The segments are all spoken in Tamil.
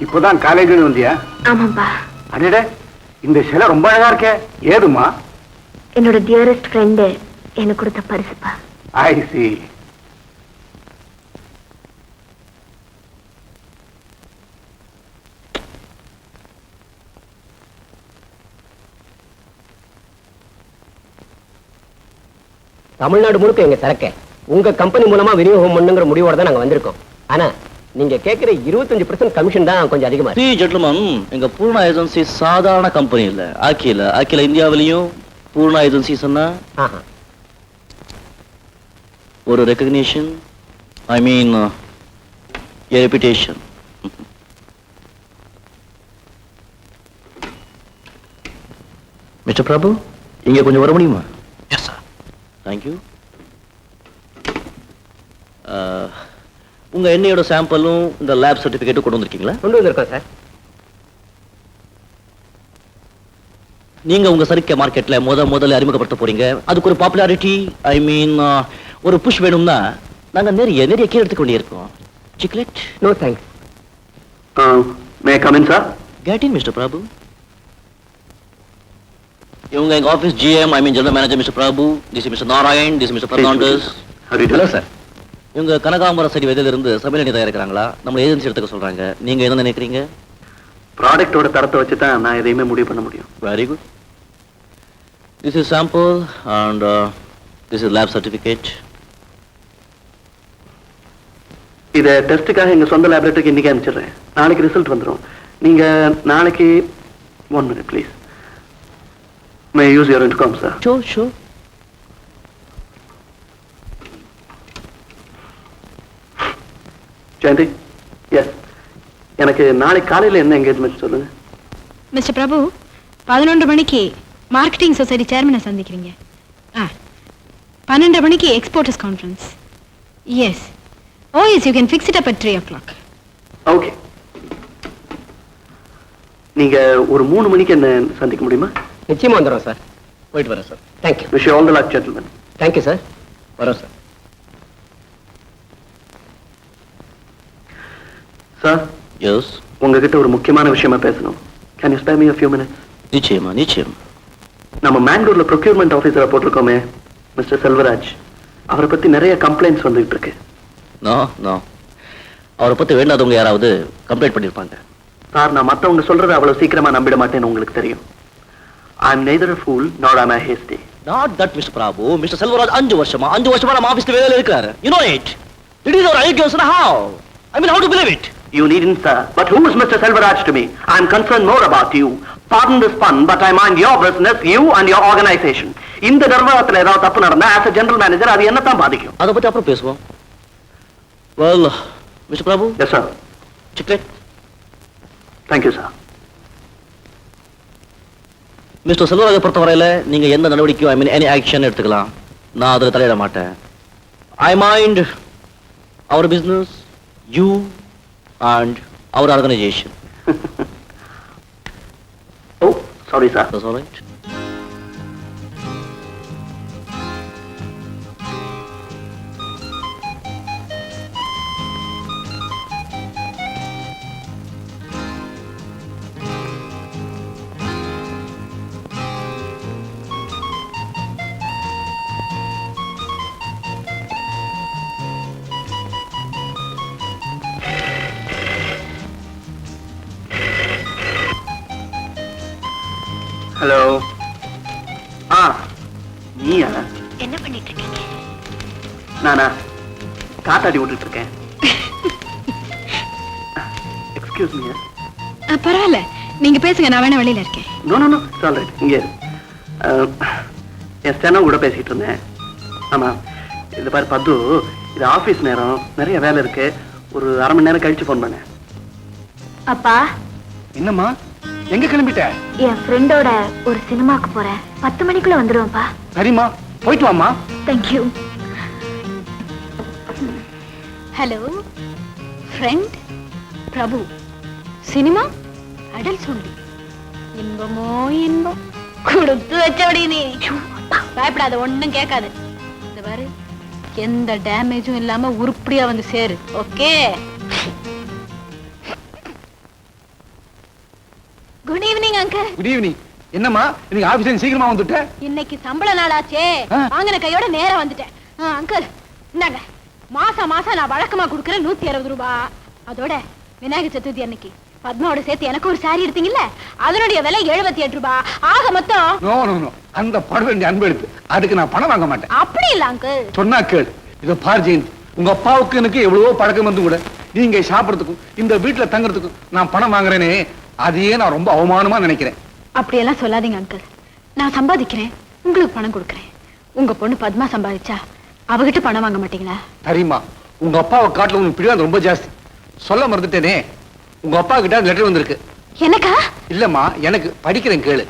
இப்போதான் காலேஜ் வந்தியா? ஆமாப்பா. அடடே, இந்த சிலை ரொம்ப அழகா இருக்கே. ஏதுமா? என்னோட டியரஸ்ட் ஃப்ரெண்டு எனக்கு கொடுத்த பரிசுப்பா. ஐ சி. தமிழ்நாடு முழுக்க எங்க சரக்க உங்க கம்பெனி மூலமா விநியோகம் பண்ணுங்கிற முடிவோட தான் நாங்க வந்திருக்கோம். ஆனா நீங்க கேக்குற 25% கமிஷன் தான் கொஞ்சம் அதிகமா இருக்கு. ஜென்டில்மேன், எங்க பூர்ணா ஏஜென்சி சாதாரண கம்பெனி இல்ல. அகில இந்தியாவிலையும் பூர்ணா ஏஜென்சி சொன்னா ஒரு recognition, I mean a reputation. Mister Prabhu, இங்க கொஞ்சம் வர முடியுமா? Yes sir. தேங்க்யூ. உங்க எண்ணெயோட சாம்பிளும் இந்த லேப் சர்டிபிகேட்டும் கொண்டு வந்திருக்கீங்களா? கொண்டு வந்திருக்கோம் சார். நீங்க உங்க சரக்கு மார்க்கெட்ல முதல்ல அறிமுகப்படுத்த போறீங்க. அதுக்கு ஒரு பாப்புலாரிட்டி, ஐ மீன் ஒரு புஷ் வேணும்னா நாங்க நிறைய கீழே எடுத்துக்க வேண்டியிருக்கோம். Chiclet? No thanks. May come in sir? Get in mister Prabhu. இவங்க எங்க office GM, I mean general manager mister Prabhu. This is mister Narayan, this mister Fernandes. Hello sir. இவங்க கனகாம்பர செடி விதையில இருந்து சமையல் எண்ணெய் தயாரிக்கிறாங்களா? நம்ம ஏஜென்சி எடுத்துக்க சொல்றாங்க. நீங்க என்ன நினைக்கிறீங்க? ப்ராடக்ட்டோட தரத்தை வச்சு தான் நான் எதையுமே முடிவு பண்ண முடியும். Very good. This is sample and this is lab certificate. இதை டெஸ்ட்டுக்காக எங்க சொந்த லேபரேட்டரிக்கு இன்னைக்கு அனுப்பிச்சிடுறேன். நாளைக்கு ரிசல்ட் வந்துடும். நீங்க நாளைக்கு 1 minute please. May use your intercom sir? Show. Jayanthi, yes, எனக்கு நாளைக்கு காலையில் என்ன என்கேஜ்மெண்ட் சொல்லுங்க. மிஸ்டர் பிரபு, 11 மணிக்கு மார்க்கெட்டிங் சொசைட்டி சேர்மனை சந்திக்கிறீங்க. 12 மணிக்கு exporters conference. Yes. Oh yes, you can fix it up at 3 o'clock. Okay. நீங்க ஒரு 3 மணிக்கு என்ன சந்திக்க முடியுமா? நிச்சயமா வந்துடும் சார். போயிட்டு வரேன் sir. Thank you. Wish you all the luck gentleman. Thank you sir. வரோம் சார். சார். எஸ். உங்ககிட்ட ஒரு முக்கியமான விஷயமா பேசணும். Can you spare me a few minutes? நிச்சயமா. நம்ம மேங்களூர்ல ப்ரொக்யூர்மெண்ட் ஆஃபீஸரை போட்டிருக்கோமே, மிஸ்டர் செல்வராஜ், அவரை பத்தி நிறைய கம்ப்ளைண்ட்ஸ் வந்துகிட்டு இருக்கு. நோ. அவரை பத்தி வேண்டாதவங்க யாராவது கம்ப்ளைண்ட் பண்ணிருப்பாங்க. சார், நான் மத்தவங்க சொல்றதை அவ்வளவு சீக்கிரமா நம்பிட மாட்டேன்னு உங்களுக்கு தெரியும். I am neither a fool nor am I hasty. Not that, Mr. Prabhu. Mr. Selvaraj 5 வருஷமா நம்ம ஆபீஸ்ல வேலையில இருக்காரு. You know it. It is our allegation. How? I mean, how to believe it? You needn't, sir. But who is Mr. Selvaraj to me? I am concerned more about you. Pardon this pun, but I mind your business, you and your organization. இந்த நிர்வாகத்துல ஏதாவது தப்பு நடந்தா as a general manager அது என்ன தான் பாதிக்கும்? அத பத்தி அப்புறம் பேசுவோம். Well, Mr. Prabhu. Yes, sir. Chiclet. Thank you, sir. Mister செல்வராஜை பொறுத்தவரையில நீங்க எந்த நடவடிக்கையோ, ஐ மீன் எனி ஆக்ஷன் எடுத்துக்கலாம். நான் அதில் தலையிட மாட்டேன். I mind our business, you and our organisation. Oh, sorry, sir. That's all right. Hello. நீயா? என்ன பண்ணிட்டு இருக்கீங்க? நானா காத்தாடி விட்டுட்டு இருக்கேன். Excuse me. பரவாயில்ல, நீங்க பேசுங்க, நான் வேணா வெளியில இருக்கேன். No, it's all right. இங்கே என் ஸ்டெனோ கூட பேசிட்டு இருந்தேன். ஆமா, இது பாரு பத்து, இது ஆபீஸ் நேரம், நிறைய வேலை இருக்கு. ஒரு அரை மணி நேரம் கழிச்சு போன் பண்ணேன். அப்பா. என்னம்மா, எங்க கிளம்பிட்ட? என் ஃப்ரெண்டோட ஒரு சினிமாக்கு போறேன். 10 மணிக்குள்ள வந்துருவேன்ப்பா. சரிம்மா, போயிட்டு வாம்மா. தேங்க்யூ. ஹலோ ஃப்ரெண்ட் பிரபு. சினிமா அடல் சொல்லி இன்பமோ இன்பம் கொடுத்து வச்சபடி. நீ பயப்படாத, ஒண்ணும் கேட்காது. இந்த பாரு, எந்த டேமேஜும் இல்லாம உருப்படியா வந்து சேரு. Okay? Good evening uncle. Good evening. என்னம்மா இன்னைக்கு ஆபீஸ்ல சீக்கிரமா வந்துட்ட? இன்னைக்கு சம்பள நாளாச்சே, வாங்கின கையோட நேரா வந்துட்டேன். அங்கிள் இந்தாங்க, மாசம் மாசம் நான் வழக்கமா கொடுக்கறேன் 160 ரூபாய். அதோட விநாயகர் சதுர்த்தி அன்னைக்கு பத்மாவோட சேர்த்து எனக்கு ஒரு சாரி எடுத்தீங்கல்ல, அதனுடைய விலை 78 ரூபாய். ஆக மொத்தம் நோ நோ நோ, அந்த படம் வேண்டிய அன்பு எடுத்து அதுக்கு நான் பணம் வாங்க மாட்டேன். அப்படி இல்ல அங்கிள். சொன்னா கேளு. இத பார் ஜெயின், உங்க அப்பாவுக்கு எனக்கு எவ்வளவோ பழக்கம் வந்து கூட நீங்க சாப்பிடறதுக்கும் இந்த வீட்டுல தங்கறதுக்கும் நான் பணம் வாங்குறேனே, அதையே நான் ரொம்ப அவமானமா நினைக்கிறேன். அப்படியெல்லாம் சொல்லாதீங்க அங்கிள். நான் சம்பாதிக்கிறேன், உங்களுக்கு பணம் கொடுக்கறேன். உங்க பொண்ணு பத்மா சம்பாதிச்சா அவகிட்ட பணம் வாங்க மாட்டீங்களா? சரிம்மா, உங்க அப்பாவை காட்டுல உங்களுக்கு பிடிவாதம் ரொம்ப ஜாஸ்தி. சொல்ல மறந்துட்டேனே, உங்க அப்பா கிட்ட லெட்டர் வந்திருக்கு. எனக்கா? இல்லம்மா, எனக்கு. படிக்கிறேன் கேளு.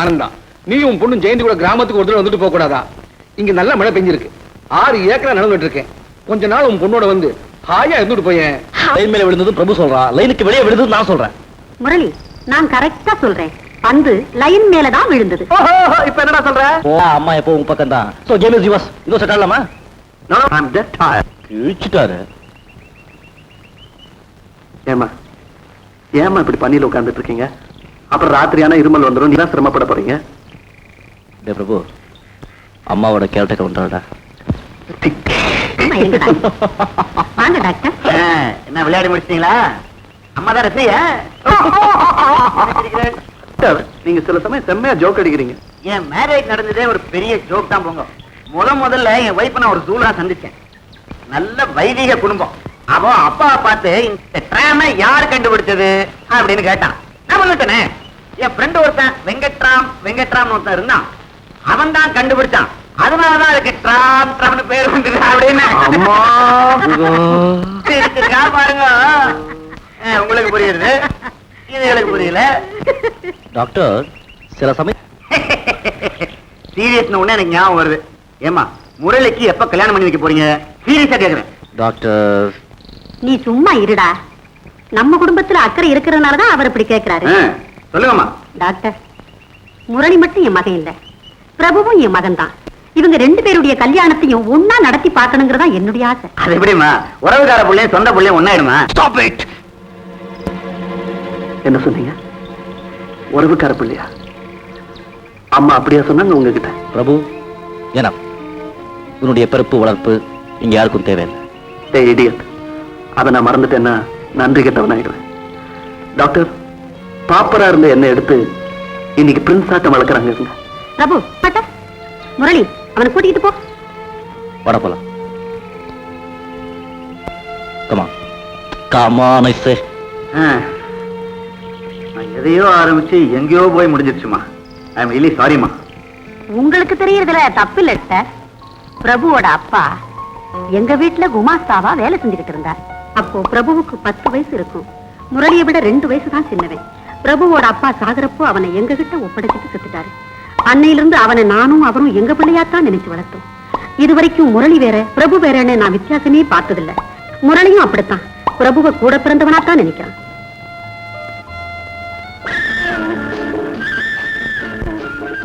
ஆனந்தா, நீ உன் பொண்ணு ஜெயந்தி கூட கிராமத்துக்கு ஒரு தடவை வந்துட்டு போக கூடாதா? இங்க நல்ல மழை பெஞ்சிருக்கு, 6 ஏக்கரா நடந்துட்டு இருக்கேன். கொஞ்ச நாள் உன் பொண்ணோட வந்து ஹாயா இருந்துட்டு போயேன். லைன் மேல விழுந்தது பிரபு சொல்றான், லைனுக்கு வெளியே விழுந்தது நான் சொல்றேன். முரளி, நான் கரெக்டா சொல்றேன். பந்து லைன் மேலதான் விழுந்தது. இப்ப என்னடா சொல்ற? அம்மா எப்போ உங்க பக்கம் தான். So game is yours. இதோ செட் ஆகலாமா? No, I'm dead tired. கிழிச்சிட்டாரு. ஏமா இப்படி பண்ணில உட்கார்ந்துட்டு இருக்கீங்க? அப்புறம் ராத்திரியான இருமல் வந்துடும், நீ தான் சிரமப்பட போறீங்க. டே பிரபு, அம்மாவோட கேரக்டர் கொண்டாடா. வாங்க டாக்டர். என்ன விளையாடி முடிச்சிட்டீங்களா? அம்மா தான் ரசியா? நீங்க சில சமயம் செம்மையா ஜோக் அடிக்கிறீங்க. என் மேரேஜ் நடந்ததே ஒரு பெரிய ஜோக் தான் போங்க. முதல்ல என் வைஃப் நான் ஒரு ஜூலா சந்திச்சேன். நல்ல வைதிக குடும்பம். அவன் அப்பா பார்த்து இந்த ட்ராம யார் கண்டுபிடிச்சது அப்படின்னு கேட்டான். நான் சொல்லிட்டேனே, என் ஃப்ரெண்ட் ஒருத்தன் வெங்கட்ராம் ஒருத்தன் இருந்தான், அவன் தான் கண்டுபிடிச்சான். அதனாலதான் அதுக்கு ட்ராம்னு பேர் வந்தது அப்படின்னு. பாருங்க, உங்களுக்கு புரியுது, இது எனக்கு புரியல. டாக்டர், சில சமயம் சீரியஸ் உடனே எனக்கு ஞாபகம் வருது. ஏமா, முரளிக்கு எப்ப கல்யாணம் பண்ணி வைக்க போறீங்க? சீரியஸா கேக்குறேன். டாக்டர், நீ சும்மா இருடா. நம்ம குடும்பத்துல அக்கறை இருக்கிறதுனாலதான் அவர் இப்படி கேட்கிறாரு. சொல்லுங்கம்மா. டாக்டர், முரளி மட்டும் என் மகன் இல்ல, பிரபுவும் என் மகன் தான். இவங்க 2 பேருடைய கல்யாணத்தையும் ஒன்னா நடத்தி பார்க்கணுங்கிறதா என்னுடைய ஆசை. அது எப்படிமா? உறவுகார புள்ளையும் சொந்த புள்ளையும் ஒன்னாயிடுமா? Stop it. என்ன சொன்னீங்க? உறவுக்கார பிள்ளையா? அம்மா அப்படியா சொன்னாங்க உங்ககிட்ட? பிரபு, ஏன்னா உன்னுடைய பிறப்பு வளர்ப்பு இங்க யாருக்கும் தேவையில்லை. ஏய் இடியட், அதை நான் மறந்துட்டேன்னா நன்றி கெட்டவனாயிடுவேன். டாக்டர், பாப்பரா இருந்த என்ன எடுத்து இன்னைக்கு பிரின்ஸ் ஆட்டம் வளர்க்குறாங்க. பிரபு, டாக்டர், முரளி அவனை கூட்டிட்டு போ. வர போலாம். Come on, I say. நான் எதையோ ஆரம்பிச்சு எங்கேயோ போய் முடிஞ்சிருச்சுமா. I am really சாரிமா. உங்களுக்கு தெரியறதுல தப்பு இல்ல சார். பிரபுவோட அப்பா எங்க வீட்டுல குமாஸ்தாவா வேலை செஞ்சுக்கிட்டு இருந்தார். அப்போ பிரபுவுக்கு 10 வயசு இருக்கும். முரளியை விட 2 வயசு தான் சின்னவன். பிரபுவோட அப்பா சாகரப்போ அவனை எங்க கிட்ட ஒப்படைச்சிட்டு செத்துட்டாரு. அன்னையிலிருந்து அவனை நானும் அவரும் எங்க பிள்ளையாத்தான் நினைச்சு வளர்த்தோம். இதுவரைக்கும் முரளி வேற பிரபு வேறன்னு நான் வித்தியாசமே பார்த்ததில்ல. முரளியும் அப்படித்தான், பிரபுவை கூட பிறந்தவனாத்தான் நினைக்கிறான்.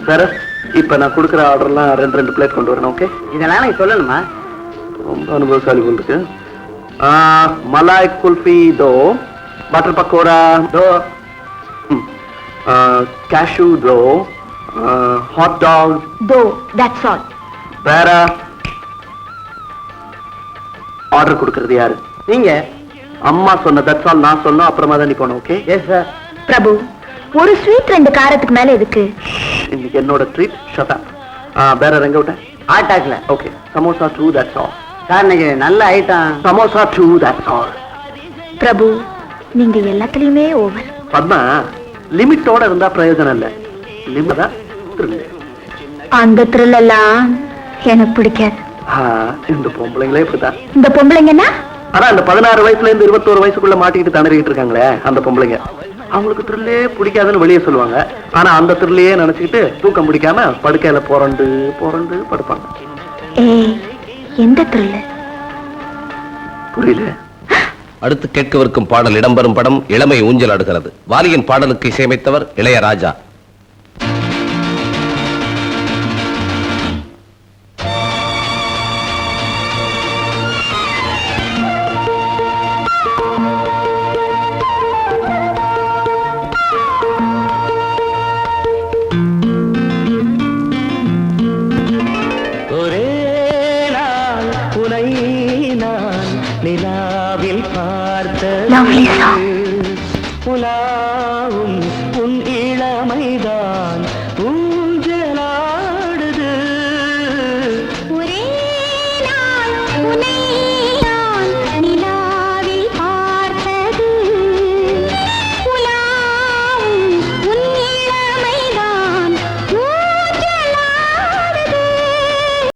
சார், இப்ப நான் கொடுக்குற ஆர்டர்லாம் 2 பிளேட் கொண்டு வரணும். ஓகே? இதெல்லாம் நீ சொல்லணுமா? ரொம்ப அனுபவசாலி போல் இருக்கு. மலாய் குல்ஃபி தோ, பட்டர் பக்கோடா தோ, கேஷ்யூ தோ, ஹாட் டாக் தோ, தட்ஸ் ஆல். வேற ஆர்டர் கொடுக்கறது யாரு? நீங்க. அம்மா சொன்ன தட்ஸ் ஆல் நான் சொன்னோம், அப்புறமா தான் நீ போனோம். ஓகே? Yes sir. பிரபு, ஒரு ஸ்வீட் 2 காரத்துக்கு மேல எதுக்கு? இன்னைக்கு என்னோட ட்ரீட். Shut up. வேற எங்க விட்ட? ஆட்டாக்ல. Okay, samosa 2, that's all. Sir, இன்னைக்கு நல்ல item. Samosa 2, that's all. Prabhu, நீங்க எல்லாத்துலயுமே ஓவர். பத்மா, லிமிட்டோட இருந்தா பிரயோஜனம் இல்ல. லிமிட் தான் thrill. அந்த த்ரில் எல்லாம் எனக்கு பிடிக்காது. இந்த பொம்பளைங்களே இப்படிதான். இந்த பொம்பளைங்கன்னா ஆனா இந்த 16 வயசுல இருந்து 21 வயசுக்குள்ள மாட்டிக்கிட்டு திணறிட்டு இருக்காங்களே அந்த பொம்பளைங்க, அவங்களுக்கு த்ரில்லே பிடிக்காதுன்னு வெளியே சொல்லுவாங்க. ஆனா அந்த த்ரில்லையே நினைச்சுக்கிட்டு தூக்கம் பிடிக்காம படுக்கையில புரண்டு படுப்பாங்க. ஏய், எந்த த்ரில்? புரியல. அடுத்து கேட்கவிருக்கும் பாடல் இடம்பெறும் படம் இளமை ஊஞ்சல் ஆடுகிறது. வாலியின் பாடலுக்கு இசையமைத்தவர் இளையராஜா. lovely song.